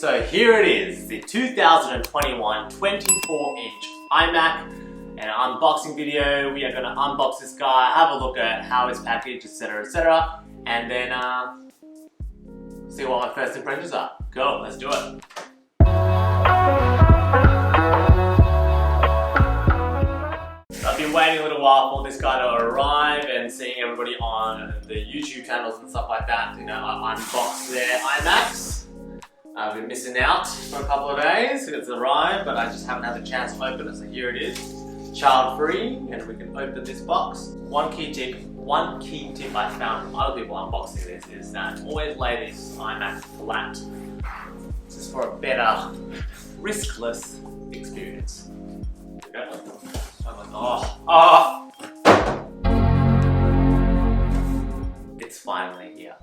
So here it is, the 2021 24-inch iMac, an unboxing video. We are going to unbox this guy, have a look at how it's packaged, etc, and then see what my first impressions are. Go, let's do it. I've been waiting a little while for this guy to arrive and seeing everybody on the YouTube channels and stuff like that, you know, unbox their iMacs. I've been missing out for a couple of days. It's arrived, but I just haven't had the chance to open it, so here it is. Child-free, and we can open this box. One key tip I found from other people unboxing this is that always lay this iMac flat. This is for a better, riskless experience. Oh! It's finally here.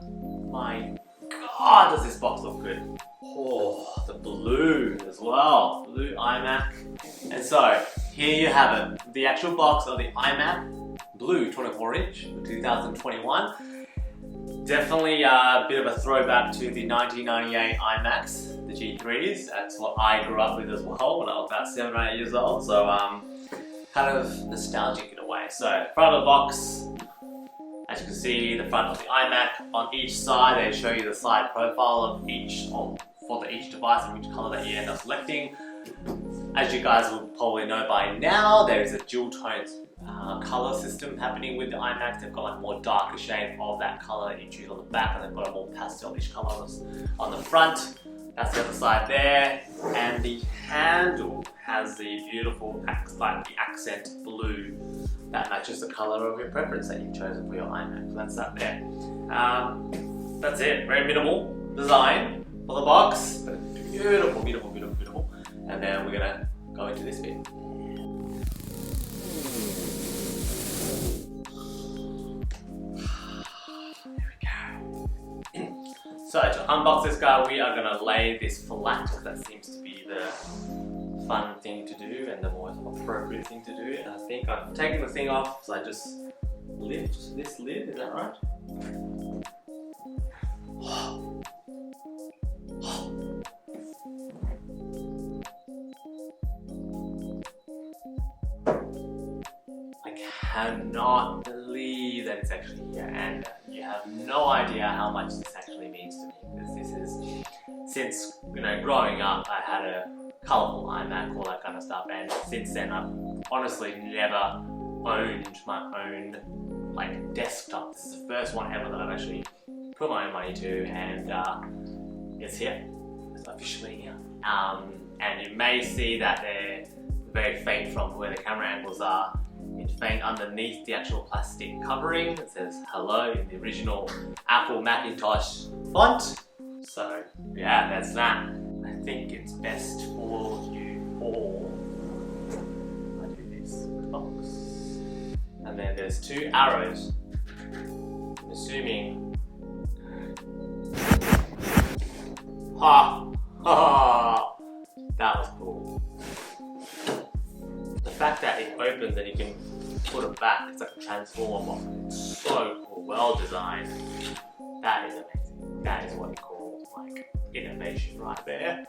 My God, does this box look good? Oh, the blue as well. Blue iMac. And so, here you have it. The actual box of the iMac Blue 24-inch for 2021. Definitely a bit of a throwback to the 1998 iMacs, the G3s. That's what I grew up with as well when I was about 7 or 8 years old. So, kind of nostalgic in a way. So, front of the box, as you can see, the front of the iMac. On each side, they show you the side profile of each, for each device and which color that you end up selecting. As you guys will probably know by now, there is a dual tone color system happening with the iMacs. They've got like more darker shade of that color that you choose on the back, and they've got a more pastelish color on the front. That's the other side there, and the handle has the beautiful accent blue that matches the color of your preference that you've chosen for your iMac. So that's that there. That's it. Very minimal design for the box, but beautiful, beautiful, beautiful, beautiful. And then we're gonna go into this bit. So to unbox this guy, we are going to lay this flat, because that seems to be the fun thing to do and the more appropriate thing to do. And I think I've taken the thing off, so I just lift this lid, is that right? I cannot believe that it's actually here, and you have no idea how much this actually means to me, because this is, since, you know, growing up I had a colourful iMac, all that kind of stuff, and since then I've honestly never owned my own like desktop. This is the first one ever that I've actually put my own money to, and it's here. It's officially here. And you may see that they're very faint from where the camera angles are. It's faint underneath the actual plastic covering. It says hello in the original Apple Macintosh font. So yeah, that's that. I think it's best for you all. I do this box. And then there's two arrows. I'm assuming. That was cool. The fact that it opens and you can put it back, it's like a transformer box. It's so cool, well designed. That is amazing. That is what you call like innovation right there.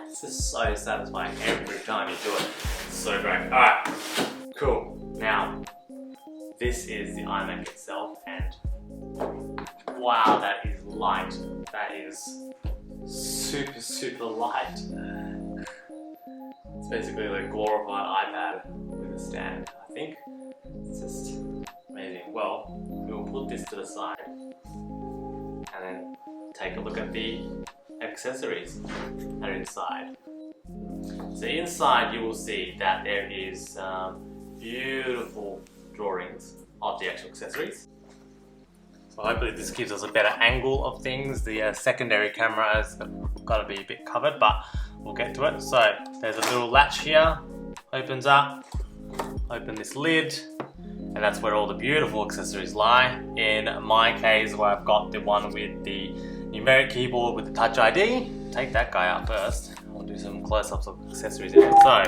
This is so satisfying every time you do it. It's so great. Alright, cool. Now, this is the iMac itself, and wow, that is light. That is super, super light. It's basically like a glorified iPad with a stand, I think. It's just amazing. Well, we'll put this to the side and then take a look at the accessories that are inside. So inside you will see that there is beautiful drawings of the actual accessories. So hopefully this gives us a better angle of things. The secondary camera has got to be a bit covered, but we'll get to it. So there's a little latch here, opens up, open this lid, and that's where all the beautiful accessories lie. In my case, where I've got the one with the numeric keyboard with the Touch ID. Take that guy out first. We'll do some close-ups of accessories in it. So,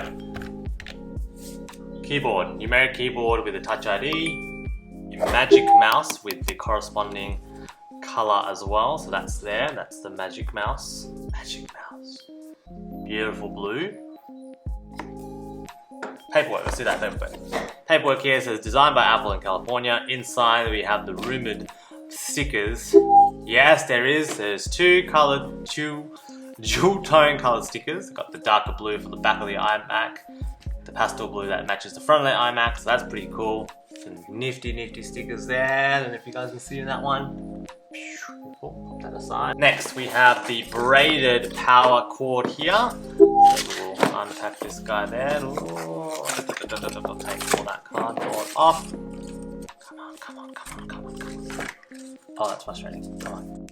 keyboard, numeric keyboard with the Touch ID, your magic mouse with the corresponding color as well. So that's there. That's the Magic Mouse. Magic Mouse. Beautiful blue. Paperwork. Let's do that paperwork. Paperwork here says designed by Apple in California. Inside we have the rumored stickers. Yes, there is. There's two dual tone colored stickers. Got the darker blue for the back of the iMac, the pastel blue that matches the front of the iMac, so that's pretty cool. Some nifty stickers there. I don't know if you guys can see in that one. Pop that aside. Next we have the braided power cord here. So we'll unpack this guy there. Ooh. Take all that cardboard off. Come on. Oh, that's frustrating. Come on.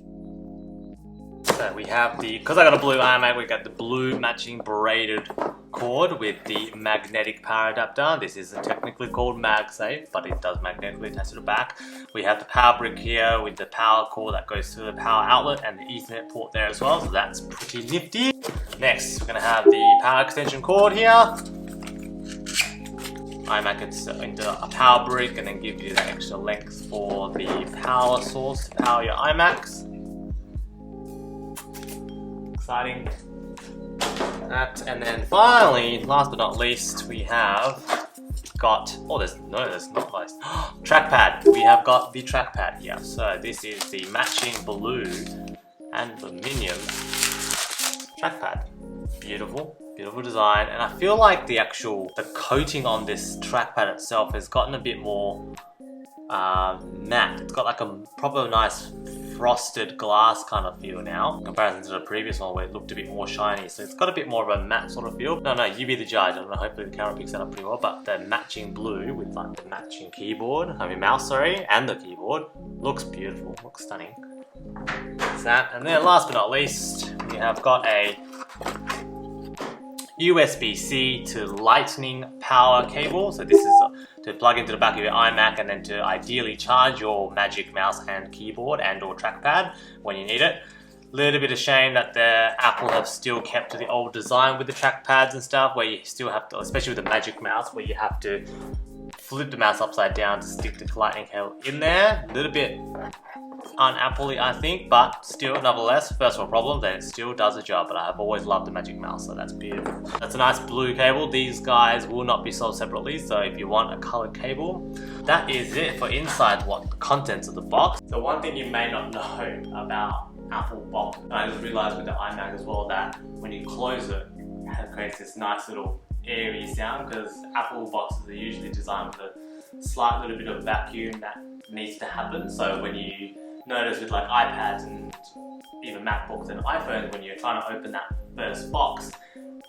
So we have because I got a blue iMac, we got the blue matching braided cord with the magnetic power adapter. This isn't technically called MagSafe, but it does magnetically attach to the back. We have the power brick here with the power cord that goes to the power outlet and the Ethernet port there as well, so that's pretty nifty. Next, we're going to have the power extension cord here. iMac it's into a power brick and then gives you that extra length for the power source to power your iMacs. Exciting. That, and then finally, last but not least, we have got, there's not nice. Trackpad. We have got the trackpad here. So this is the matching blue and aluminium trackpad. Beautiful design, and I feel like the coating on this trackpad itself has gotten a bit more matte. It's got like a proper nice frosted glass kind of feel now, in comparison to the previous one where it looked a bit more shiny. So it's got a bit more of a matte sort of feel. No, you be the judge. I don't know, hopefully the camera picks that up pretty well, but the matching blue with like the matching mouse, and the keyboard looks beautiful, looks stunning. That's that. And then last but not least, we have got a USB-C to lightning power cable. So this is to plug into the back of your iMac and then to ideally charge your Magic Mouse and keyboard and or trackpad when you need it. Little bit of shame that Apple have still kept to the old design with the trackpads and stuff, where you still have to, especially with the Magic Mouse, where you have to flip the mouse upside down to stick the lightning cable in there. A little bit un-Apple-y, I think, but still, nevertheless, first world problem, then it still does the job. But I have always loved the Magic Mouse, so that's beautiful. That's a nice blue cable. These guys will not be sold separately, so if you want a colored cable, that is it for inside the contents of the box. So one thing you may not know about Apple box, and I just realized with the iMac as well, that when you close it, it creates this nice little airy sound, because Apple boxes are usually designed with a slight little bit of vacuum that needs to happen. So when you notice with like iPads and even MacBooks and iPhones, when you're trying to open that first box,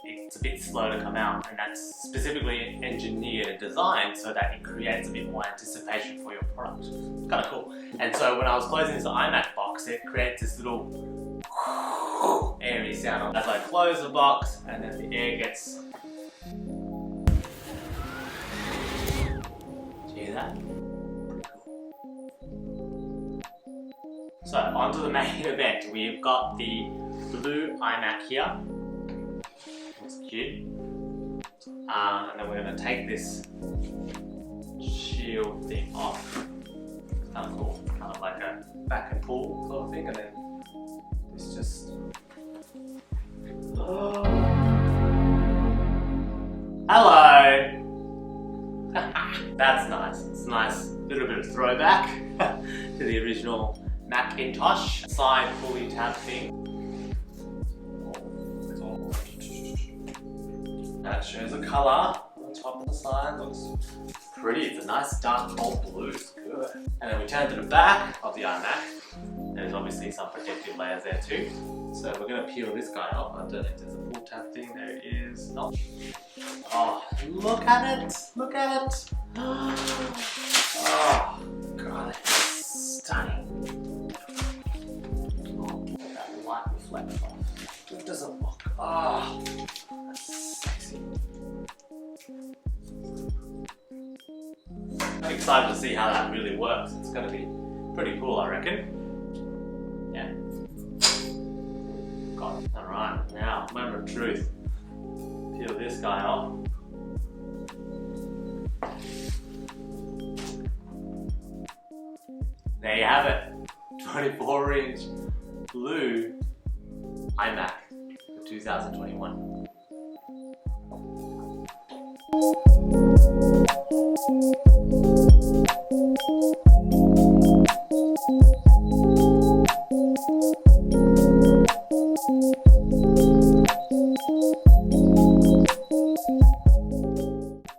it's a bit slow to come out, and that's specifically engineered and designed so that it creates a bit more anticipation for your product. It's kind of cool. And so when I was closing this iMac box, it creates this little airy sound as I close the box, and then the air gets. Do you hear that? So onto the main event. We've got the blue iMac here. Looks cute. And then we're going to take this shield thing off. It's kind of cool. Kind of like a back and pull sort of thing. And then this just... Oh. Hello! That's nice. It's a nice little bit of throwback to the original Macintosh side fully tab thing. That shows a colour on the top of the side. Looks pretty. It's a nice dark bold blue. It's good. And then we turn to the back of the iMac. There's obviously some protective layers there too. So we're going to peel this guy off. I don't know if there's a full tab thing. There it is. Nope. Oh, look at it! Look at it! Oh, God, it's stunning. That light reflects off. It doesn't look. Oh, that's sexy. I'm excited to see how that really works. It's going to be pretty cool, I reckon. Yeah. Got it. Alright, now, moment of truth. Peel this guy off. There you have it. 24-inch blue iMac for 2021.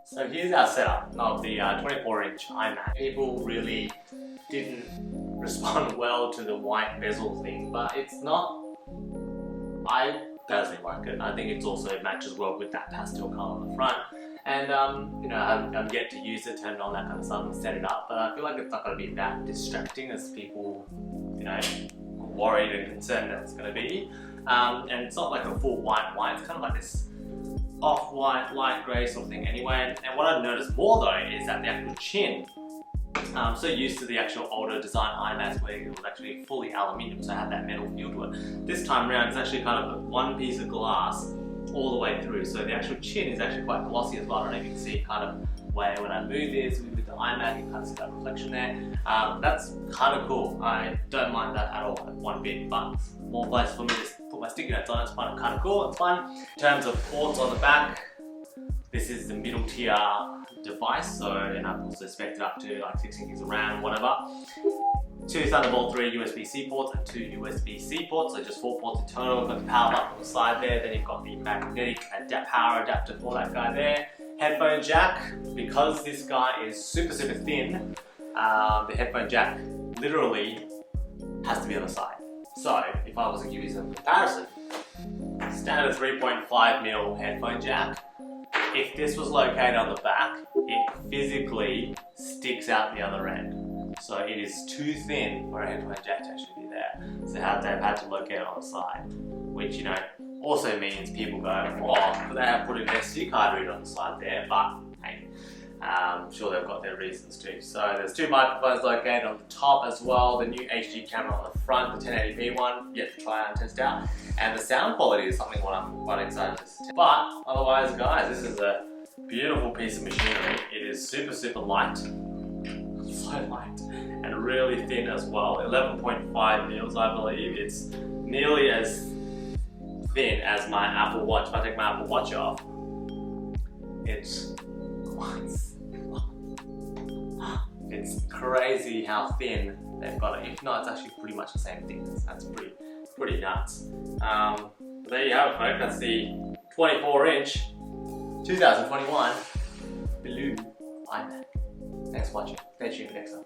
So here's our setup of the 24-inch iMac. People really didn't respond well to the white bezel thing, but it's not. I personally like it. I think it also matches well with that pastel color on the front. And you know, I'm yet to use it, turn it on, that kind of stuff, and set it up. But I feel like it's not going to be that distracting as people, you know, worried and concerned that it's going to be. And it's not like a full white. It's kind of like this off-white, light grey sort of thing anyway. And what I've noticed more though is that the actual chin, I'm so used to the actual older design iMacs where it was actually fully aluminium, so I had that metal feel to it. This time around it's actually kind of one piece of glass all the way through, so the actual chin is actually quite glossy as well. I don't know if you can see kind of way when I move this with the iMac, you kind of see that reflection there. That's kind of cool. I don't mind that at all, one bit, but more place for me to put my sticky notes on. It's kind of cool, it's fun. In terms of ports on the back, this is the middle tier device, so, and I've also spec'd it up to like 16 gigs of RAM, whatever. 2 Thunderbolt 3 USB-C ports and 2 USB-C ports, so just 4 ports in total. You've got the power button on the side there, then you've got the magnetic power adapter for that guy there. Headphone jack, because this guy is super thin, the headphone jack literally has to be on the side. So if I was to give you some comparison, standard 3.5mm headphone jack, if this was located on the back, it physically sticks out the other end. So it is too thin for a headphone jack to actually be there. So they've had to locate it on the side, which, you know, also means people go, oh, but they have put an SD card reader on the side there, but hey, I'm sure they've got their reasons too. So there's 2 microphones located on the top as well, the new HD camera on the front, the 1080p one, yet to try and test out, and the sound quality is something what I'm quite excited to test. But otherwise guys, this is a beautiful piece of machinery. It is super light, so light, and really thin as well, 11.5 mils I believe. It's nearly as thin as my Apple Watch. If I take my Apple Watch off, it's crazy how thin they've got it. If not, it's actually pretty much the same thing. That's pretty nuts. But there you have it, folks. That's the 24-inch 2021 Blue iMac. Thanks for watching. Stay tuned for next time.